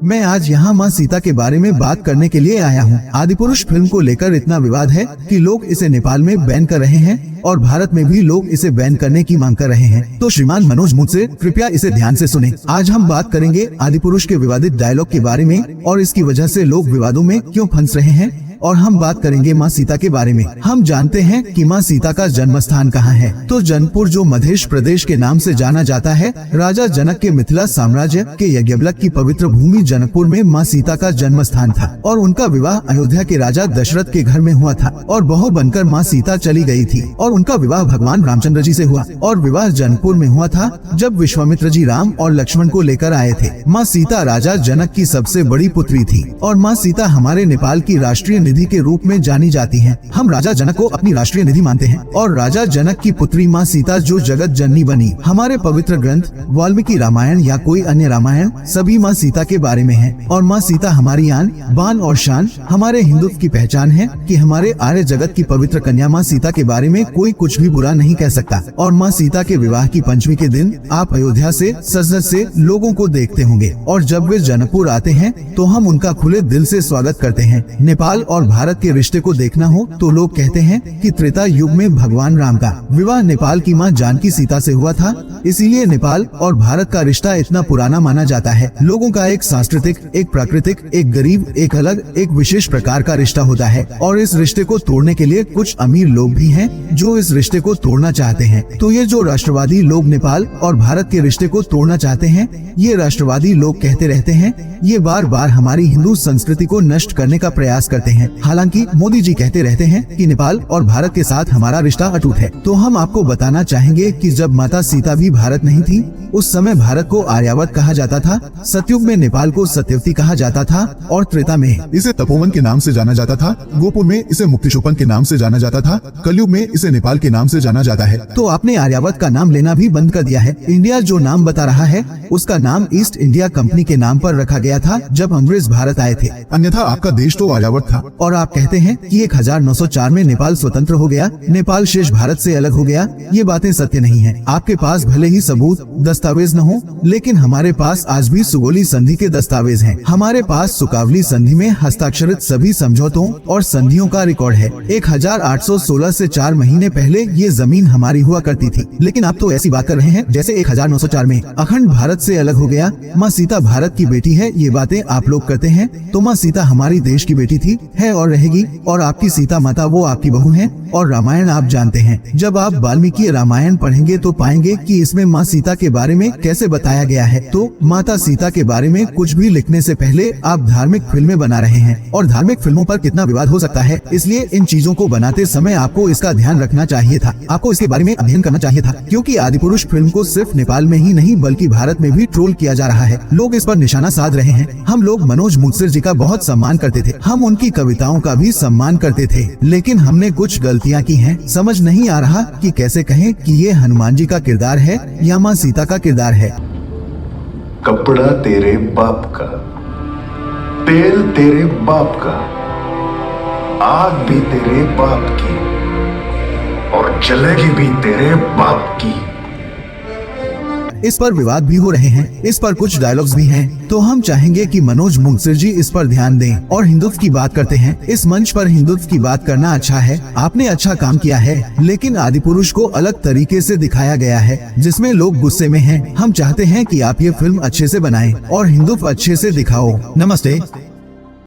मैं आज यहाँ माँ सीता के बारे में बात करने के लिए आया हूँ। आदिपुरुष फिल्म को लेकर इतना विवाद है कि लोग इसे नेपाल में बैन कर रहे हैं और भारत में भी लोग इसे बैन करने की मांग कर रहे हैं। तो श्रीमान मनोज मुझसे कृपया इसे ध्यान से सुने। आज हम बात करेंगे आदिपुरुष के विवादित डायलॉग के बारे में और इसकी वजह से लोग विवादों में क्यों फंस रहे हैं, और हम बात करेंगे माँ सीता के बारे में। हम जानते हैं कि माँ सीता का जन्म स्थान कहाँ है, तो जनकपुर, जो मध्य प्रदेश के नाम से जाना जाता है। राजा जनक के मिथिला साम्राज्य के यज्ञवल्क की पवित्र भूमि जनकपुर में माँ सीता का जन्म स्थान था और उनका विवाह अयोध्या के राजा दशरथ के घर में हुआ था और बहू बनकर माँ सीता चली गई थी और उनका विवाह भगवान रामचंद्र जी से हुआ और विवाह जनकपुर में हुआ था जब विश्वामित्र जी राम और लक्ष्मण को लेकर आए थे। माँ सीता राजा जनक की सबसे बड़ी पुत्री थी और माँ सीता हमारे नेपाल की राष्ट्रीय निधि के रूप में जानी जाती हैं। हम राजा जनक को अपनी राष्ट्रीय निधि मानते हैं और राजा जनक की पुत्री माँ सीता जो जगत जननी बनी। हमारे पवित्र ग्रंथ वाल्मीकि रामायण या कोई अन्य रामायण सभी माँ सीता के बारे में है और माँ सीता हमारी आन बान और शान, हमारे हिंदुत्व की पहचान है कि हमारे आर्य जगत की पवित्र कन्या माँ सीता के बारे में कोई कुछ भी बुरा नहीं कह सकता। और माँ सीता के विवाह की पंचमी के दिन आप अयोध्या से सज से लोगों को देखते होंगे और जब वे जनकपुर आते हैं तो हम उनका खुले दिल से स्वागत करते हैं। नेपाल और भारत के रिश्ते को देखना हो तो लोग कहते हैं कि त्रेता युग में भगवान राम का विवाह नेपाल की मां जानकी सीता से हुआ था, इसीलिए नेपाल और भारत का रिश्ता इतना पुराना माना जाता है। लोगों का एक सांस्कृतिक, एक प्राकृतिक, एक गरीब, एक अलग, एक विशेष प्रकार का रिश्ता होता है और इस रिश्ते को तोड़ने के लिए कुछ अमीर लोग भी हैं जो इस रिश्ते को तोड़ना चाहते हैं। तो ये जो राष्ट्रवादी लोग नेपाल और भारत के रिश्ते को तोड़ना चाहते हैं, ये राष्ट्रवादी लोग कहते रहते हैं, ये बार बार हमारी हिंदू संस्कृति को नष्ट करने का प्रयास करते हैं। हालांकि मोदी जी कहते रहते हैं कि नेपाल और भारत के साथ हमारा रिश्ता अटूट है। तो हम आपको बताना चाहेंगे कि जब माता सीता भी भारत नहीं थी, उस समय भारत को आर्यावर्त कहा जाता था, सतयुग में नेपाल को सत्यवती कहा जाता था और त्रेता में इसे तपोवन के नाम से जाना जाता था, गोपुर में इसे मुक्तिशोपन के नाम से जाना जाता था, कलयुग में इसे नेपाल के नाम से जाना जाता है। तो आपने आर्यावर्त का नाम लेना भी बंद कर दिया है। इंडिया जो नाम बता रहा है उसका नाम ईस्ट इंडिया कंपनी के नाम पर रखा गया था जब अंग्रेज भारत आए थे, अन्यथा आपका देश तो आर्यावर्त था। और आप कहते हैं कि 1904 में नेपाल स्वतंत्र हो गया, नेपाल शेष भारत से अलग हो गया। ये बातें सत्य नहीं है। आपके पास भले ही सबूत दस्तावेज न हो, लेकिन हमारे पास आज भी सुगोली संधि के दस्तावेज हैं। हमारे पास सुकावली संधि में हस्ताक्षरित सभी समझौतों और संधियों का रिकॉर्ड है। 1816 से 4 महीने पहले ये जमीन हमारी हुआ करती थी, लेकिन आप तो ऐसी बात कर रहे हैं जैसे 1904 में अखंड भारत से अलग हो गया। माँ सीता भारत की बेटी है, ये बातें आप लोग करते हैं। तो माँ सीता हमारी देश की बेटी थी, है और रहेगी, और आपकी सीता माता वो आपकी बहू है। और रामायण आप जानते हैं, जब आप वाल्मीकि रामायण पढ़ेंगे तो पाएंगे कि इसमें माँ सीता के बारे में कैसे बताया गया है। तो माता सीता के बारे में कुछ भी लिखने से पहले आप धार्मिक फिल्में बना रहे हैं और धार्मिक फिल्मों पर कितना विवाद हो सकता है, इसलिए इन चीजों को बनाते समय आपको इसका ध्यान रखना चाहिए था। आपको इसके बारे में अध्ययन करना चाहिए था, क्योंकि आदिपुरुष फिल्म को सिर्फ नेपाल में ही नहीं बल्कि भारत में भी ट्रोल किया जा रहा है। लोग इस पर निशाना साध रहे हैं। हम लोग मनोज मुंगसिर जी का बहुत सम्मान करते थे, हम उनकी कविताओं का भी सम्मान करते थे, लेकिन हमने कुछ गलतियां की हैं। समझ नहीं आ रहा कि कैसे कहें कि ये हनुमान जी का किरदार है या माँ सीता का किरदार है। कपड़ा तेरे बाप का, तेल तेरे बाप का, आग भी तेरे बाप की और जलेगी भी तेरे बाप की। इस पर विवाद भी हो रहे हैं, इस पर कुछ डायलॉग्स भी हैं, तो हम चाहेंगे कि मनोज मुंगसिर जी इस पर ध्यान दें और हिंदुत्व की बात करते हैं। इस मंच पर हिंदुत्व की बात करना अच्छा है, आपने अच्छा काम किया है, लेकिन आदिपुरुष को अलग तरीके से दिखाया गया है जिसमें लोग गुस्से में हैं। हम चाहते हैं कि आप ये फिल्म अच्छे से बनाएं और हिंदुत्व अच्छे से दिखाओ। नमस्ते।